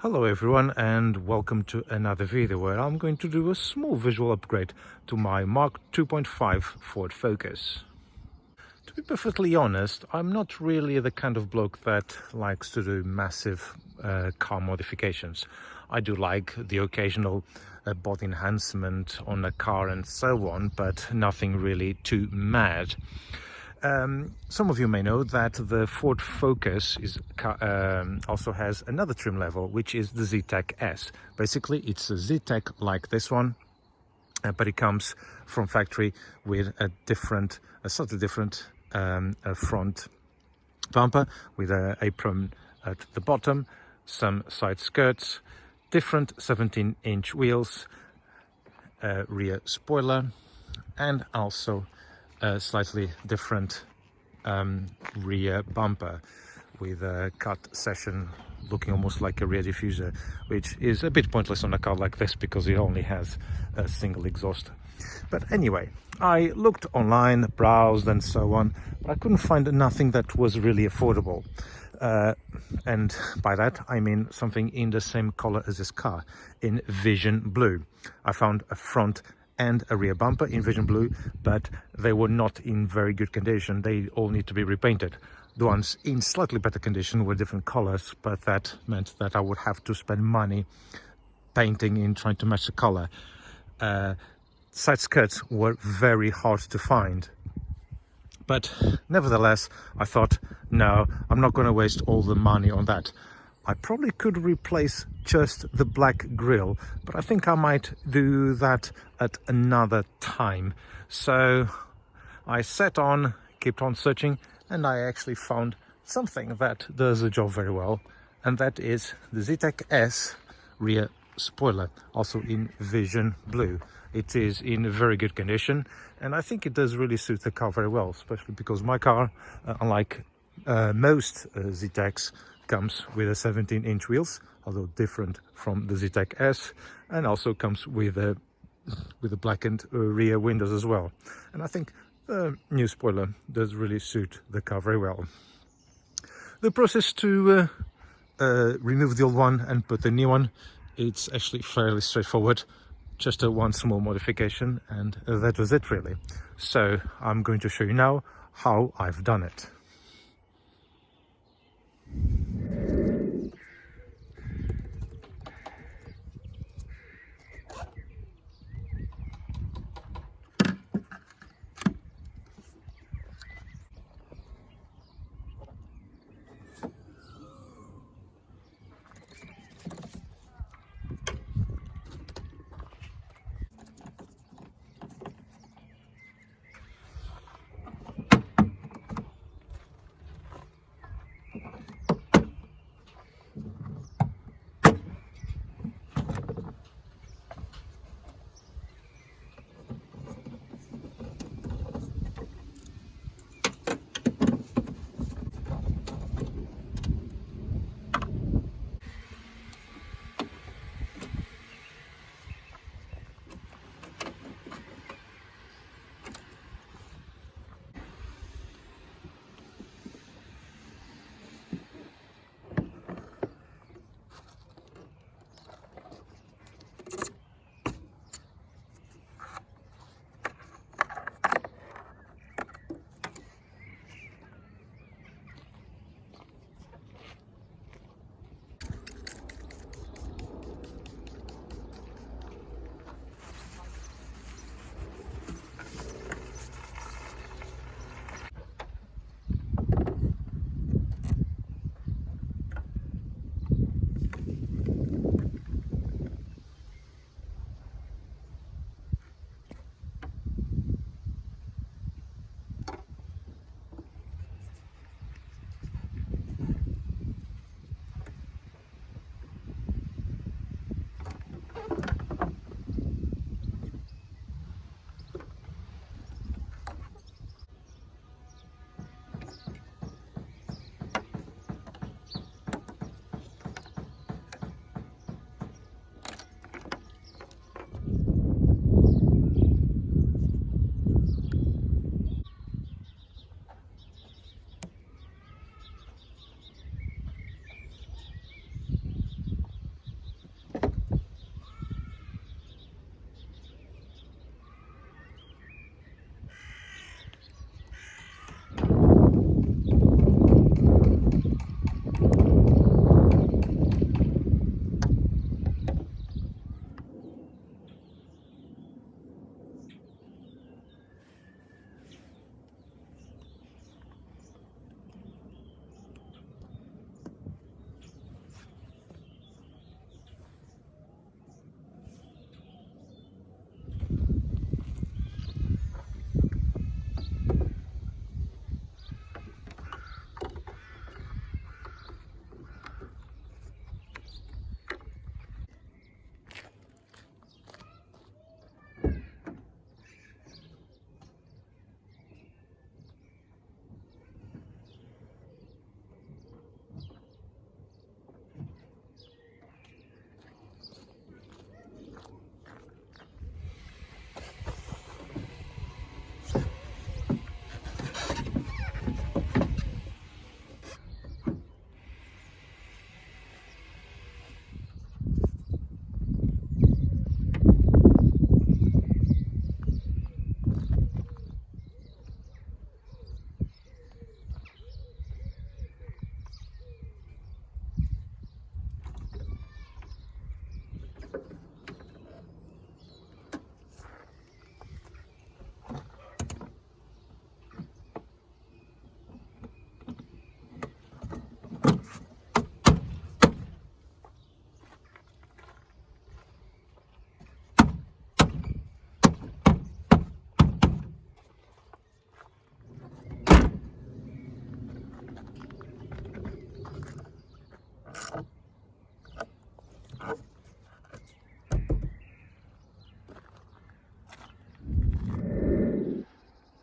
Hello everyone, and welcome to another video where I'm going to do a small visual upgrade to my Mark 2.5 Ford Focus. To be perfectly honest, I'm not really the kind of bloke that likes to do massive car modifications. I do like the occasional body enhancement on a car and so on, but nothing really too mad. Some of you may know that the Ford Focus also has another trim level, which is the Zetec S. Basically, it's a Zetec like this one, but it comes from factory with a slightly different front bumper with an apron at the bottom, some side skirts, different 17-inch wheels, rear spoiler, and also a slightly different rear bumper with a cut section looking almost like a rear diffuser, which is a bit pointless on a car like this because it only has a single exhaust. But anyway, I looked online, browsed and so on, but I couldn't find nothing that was really affordable. And by that I mean something in the same color as this car, in Vision Blue. I found a front and a rear bumper in Vision Blue, but they were not in very good condition. They all need to be repainted. The ones in slightly better condition were different colors, but that meant that I would have to spend money painting in trying to match the color. Side skirts were very hard to find, but nevertheless I thought, no, I'm not going to waste all the money on that. I probably could replace just the black grille, but I think I might do that at another time. So I kept on searching, and I actually found something that does the job very well, and that is the Zetec S rear spoiler, also in Vision Blue. It is in very good condition, and I think it does really suit the car very well, especially because my car, unlike most Zetecs, comes with a 17-inch wheels, although different from the Zetec S, and also comes with a blackened rear windows as well. And I think the new spoiler does really suit the car very well. The process to remove the old one and put the new one, it's actually fairly straightforward. Just one small modification, and that was it really. So I'm going to show you now how I've done it.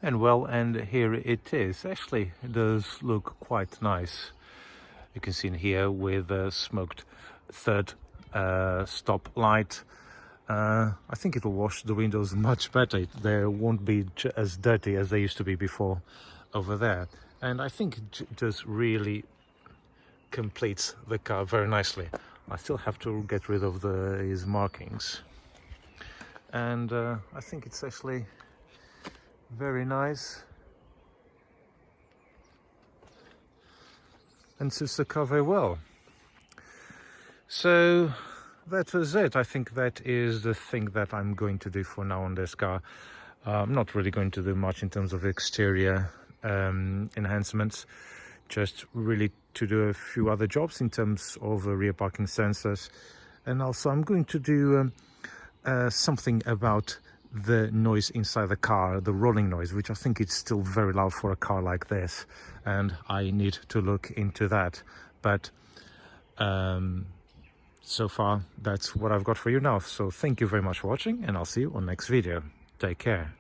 And well, and here it is. Actually, it does look quite nice. You can see in here with a smoked third stop light. I think it'll wash the windows much better. They won't be as dirty as they used to be before over there. And I think it just really completes the car very nicely. I still have to get rid of these markings. And I think it's actually very nice and suits the car very well. So that was it. I think that is the thing that I'm going to do for now on this car. I'm not really going to do much in terms of exterior enhancements, just really to do a few other jobs in terms of rear parking sensors. And also I'm going to do something about the noise inside the car, the rolling noise, which I think it's still very loud for a car like this, and I need to look into that. But so far that's what I've got for you now. So thank you very much for watching, and I'll see you on next video. Take care.